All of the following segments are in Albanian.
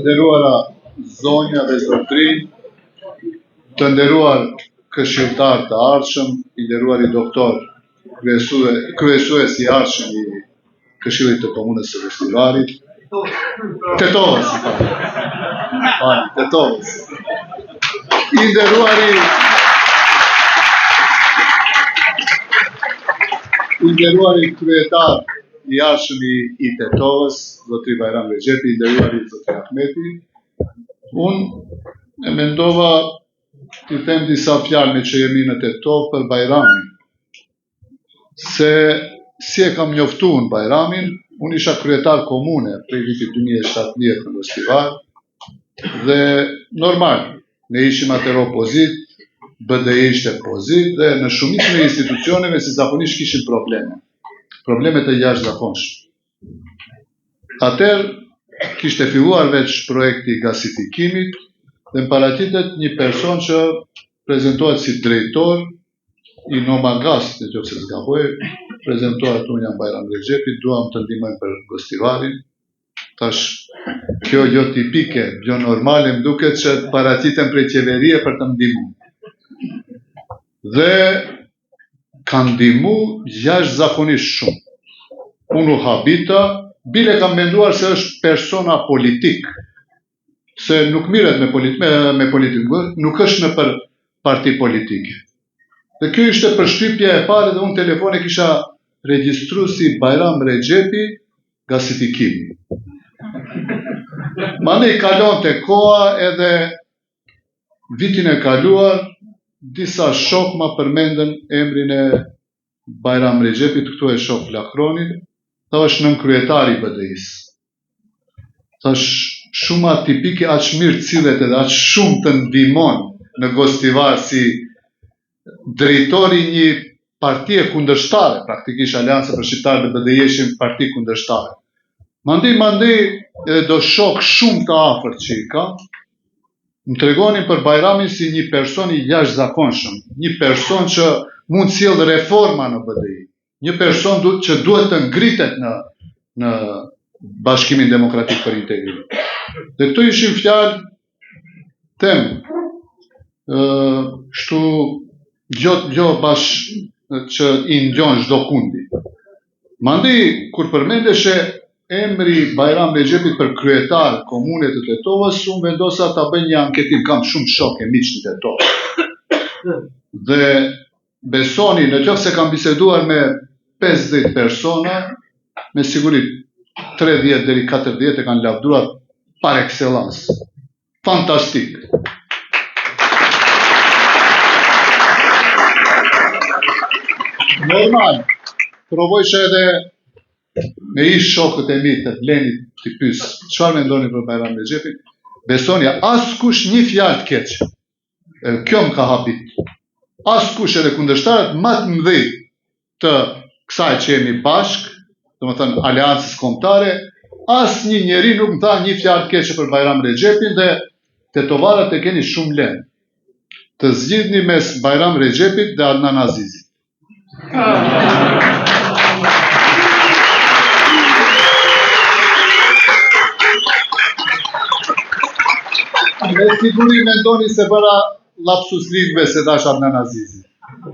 nderuara zonja dhe zotrin, të nderuar këshilltar të ardhshëm, i nderuari doktor kryesues i ardhshëm i Këshillit të Komunës së Veshtivarit, Tetovës, Tetovës, i nderuari kryetar i ardhshëm i Tetovës, zotri Bajram Rexhepi, i nderuari zotri Ahmeti. Unë e mendova t'i them disa fjalë me që jemi në Tetov për Bajramin, se si e kam njoftuar Bajramin, unë isha kryetar komune prej vitit 2017 në Veshtivar, dhe normal, ne ishim atër opozit, BDI ishte pozit, dhe në shumicën e institucioneve si zakonisht kishin problemet e jashtëzakonshme. Atër kishte filluar veç projekti i gasifikimit, dhe më paraqitet një person që prezentohet si drejtor i Nomagas, në që se zgaboj, prezentohet unë jam Bajram Rexhepi, duam të ndihmojmë për Gostivarin. Tash, kjo jo tipike, jo normale, më duket që të paraqitem prej qeverie për të ndihmu. Dhe kanë ndihmu jashtëzakonisht shumë. Unë u habita, bile kam menduar se është persona politik, se nuk miret me politikë, nuk është në për parti politike. Dhe kjo ishte përshtypja e pare dhe unë telefone kisha regjistru si Bajram Rexhepi gasifikimi. Mane i kalon të koha edhe vitin e kaluar, disa shok ma përmendën emrin e Bajram Rexhepit, këtu e shok Flakronit, tha është nën kryetari i BDI-s. Thash, shumë atipike, aq mirë cilët edhe aq shumë të ndihmon në Gostivar si drejtori një partie kundërshtare, praktikisht Aleanca për Shqiptarët dhe BDI ishin parti kundërshtare. Mandi edhe do shok shumë të afërt që i ka, më tregonin për Bajramin si një person i jashtëzakonshëm, një person që mund sjellë reforma në BDI, një person që duhet të ngritet në Bashkimin Demokratik për Integrim. Dhe këto ishin fjalë tem, shtu gjo bash që i ndjon çdo kundi. Mandi, kur përmendeshe emri Bajram Rexhepit për kryetar komune të Tetovës, unë vendosa ta bëj një anketim, kam shumë shok e miq në Tetovë. Dhe besoni, në qoftë se kam biseduar me 50 persona, me siguri 30 deri 40 e kanë lavdruar par excellence. Fantastik. Normal, provojshë edhe me ish shokët e mi të Blenit t'i pys, çfarë mendoni për Bajram Rexhepin? Besoni, askush një fjalë të keq. Kjo më ka habit. Askush edhe kundërshtarët më të mëdhenj të kësaj që jemi bashk, domethënë aleancës kombëtare, asnjë njeri nuk më tha një fjalë të keqe për Bajram Rexhepin dhe tetovarët e keni shumë lehtë të zgjidhni mes Bajram Rexhepit dhe Adnan Azizit. Me siguri mendoni se bëra lapsus lingve se dash Adnan Azizit.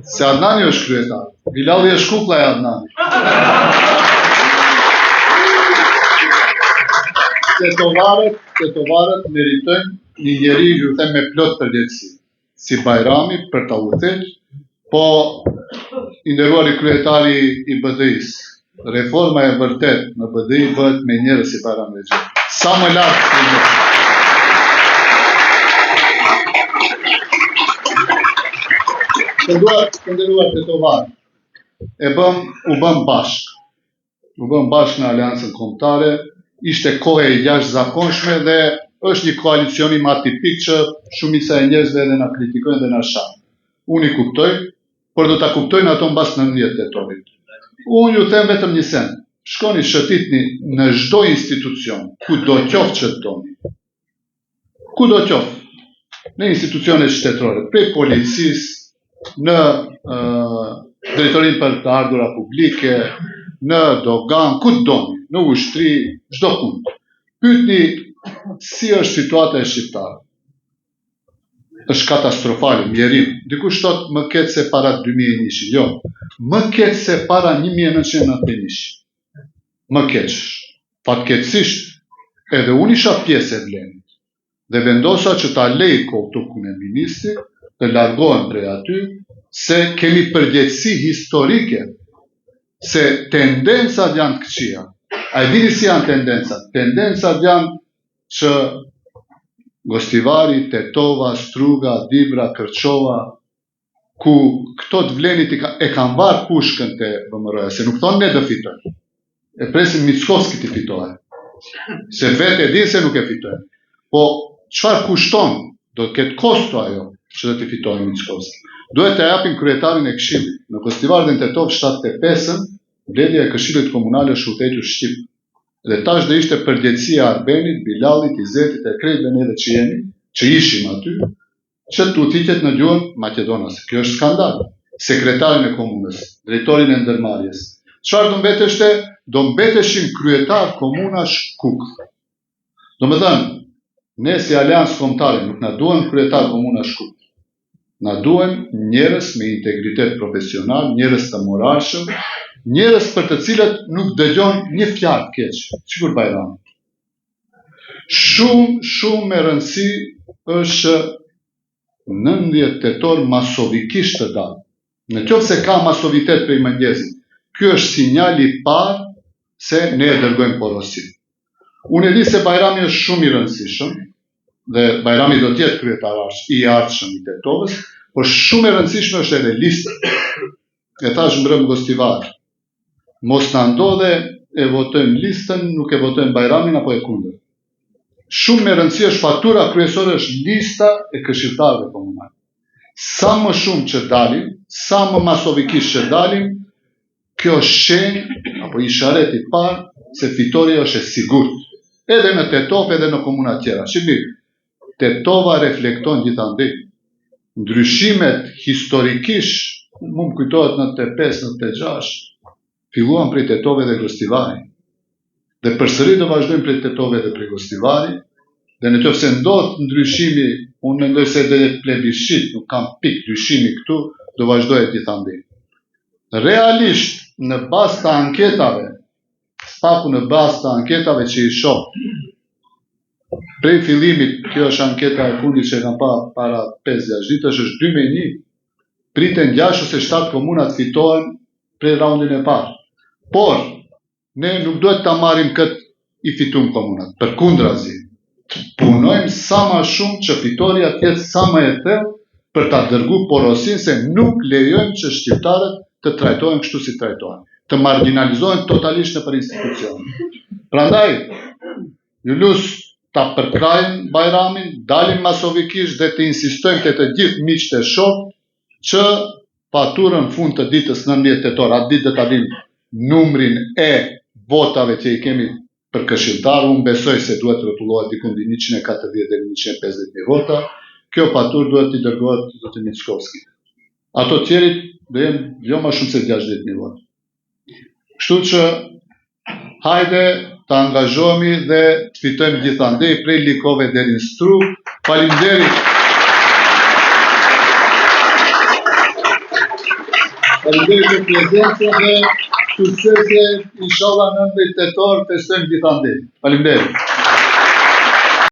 Se Adnani është kryetar. Bilalli është kuklla e Adnanit. Tetovarët meritojnë një njeri, ju them, me plot përgjegjësi, si Bajrami për ta udhëhequr, po i nderuari kryetari i BDI-s. Reforma e vërtet në BDI bëhet me njerëz si Bajram Rexhepi. Sa më lart të nderuar tetovarë, u bëm bashk në Aleancën Kombëtare, ishte kohë e jashtëzakonshme dhe është një koalicionim atipik që shumica e njerëzve edhe na kritikojnë dhe na shahin. Unë i kuptoj, por do ta kuptojnë ato mbas 19 tetovit. Unë ju them vetëm një send, shkoni shëtitni në çdo institucion, kudo qoftë që doni. Kudo qoftë, në institucionet shtetërore, prej policisë, në drejtorin për të ardhura publike, në dogan, ku doni, në ushtri, çdo kund. Pyetni si është situata e shqiptarëve. Është katastrofale, mjerim. Dikush thot më keq se para 2001. Jo, më keq se para 1991. Më keq. Fatkeqësisht edhe unë isha pjesë e Vlenit dhe vendosa që ta lej koltukun e ministrit të largohen prej aty, se kemi përgjegjësi historike, se tendencat janë të këqija. A e dini si janë tendencat? Tendencat janë që Gostivari, Tetova, Struga, Dibra, Kërçova, ku këto të Vlenit e kanë varë pushkën të VMR-ja, se nuk thonë ne do fitojmë. E presin Mickovski të fitojë. Se vetë e dinë se nuk e fitojnë. Po, çfarë kushton? Do të ketë kosto ajo që do të fitojnë Mickovski. Duhet të japin kryetarin e këshillit. Në Gostivar dhe në Tetov 75-ën, mbledhja e këshillit komunal është udhëhequr shqip. Dhe tash dhe ishte përgjegjësia e Arbenit, Bilalit, Izetit, e krejtëve neve që jemi, që ishim aty, që të udhëhiqet në gjuhën maqedonase. Kjo është skandal. Sekretarin e komunës, drejtorin e ndërmarrjes. Çfarë do mbeteshte? Do mbeteshin kryetar komunash Kuk. Do më thënë, ne si Aleancë Kombëtare nuk na duhen kryetar komunash Kuk. Na duhen njerëz me integritet profesional, njerëz të moralshëm, njerëz për të cilët nuk dëgjon një fjalë keq, sikur Bajrami. Shumë me rëndësi është 19 tetor masovikisht të dalë. Në qoftë se ka masovitet prej mëngjesit, ky është sinjali i parë se ne e dërgojmë porosin. Unë e di se Bajrami është shumë i rëndësishëm dhe Bajrami do të jetë kryetar i ardhshëm i Tetovës, por shumë e rëndësishme është edhe lista. E thash mbrëm Gostivar. Mos na ndodhe e votojmë listën, nuk e votojmë Bajramin apo e kundër. Shumë me rëndësi është fatura kryesore është lista e këshilltarëve komunal. Sa më shumë që dalim, sa më masovikisht që dalim, kjo shenjë apo isharet i parë se fitoria është e sigurt. Edhe në Tetov, edhe në komuna tjera. Shihni, Tetova reflekton gjithandej. Ndryshimet historikisht, më kujtohet në T5, në T6, filluan prej Tetove dhe Gostivari. Dhe përsëri do vazhdojmë prej Tetove dhe prej Gostivari, dhe në qoftë se ndodh ndryshimi, unë mendoj se dhe plebishit, nuk kam pik ndryshimi këtu, do vazhdojë gjithandej. Realisht, në bazë të anketave, spaku në bazë të anketave që i shoh, prej fillimit, kjo është anketa e fundit që kam pa para 5-6 ditësh, është 2-1, priten 6 ose 7 komunat fitohen prej raundin e parë. Por, ne nuk duhet ta marrim këtë i fitum komunat, përkundrazi. Të punojmë sa më shumë që fitoria të jetë sa më e thellë për ta dërguar porosin se nuk lejojmë që shqiptarët të trajtohen kështu si trajtohen, të marginalizohen totalisht nëpër institucione. Prandaj, ju lus ta përkrajmë Bajramin, dalim masovikisht dhe të insistojmë te të gjithë miqtë e shokë që faturën fund të ditës 19 tetor, atë ditë do ta dimë numrin e votave që i kemi për këshilltar, unë besoj se duhet rrotullohet diku mbi 140 deri 150.000 vota. Kjo faturë duhet t'i dërgohet zotit Mickovski. Ato tjerit do jenë jo më shumë se 60.000 vota. Kështu që hajde të angazhohemi dhe të fitojmë gjithandej prej Likove deri në Strug. Faleminderit. Faleminderit për prezencën dhe suksese, inshallah 19 tetor festojmë gjithandej. Faleminderit.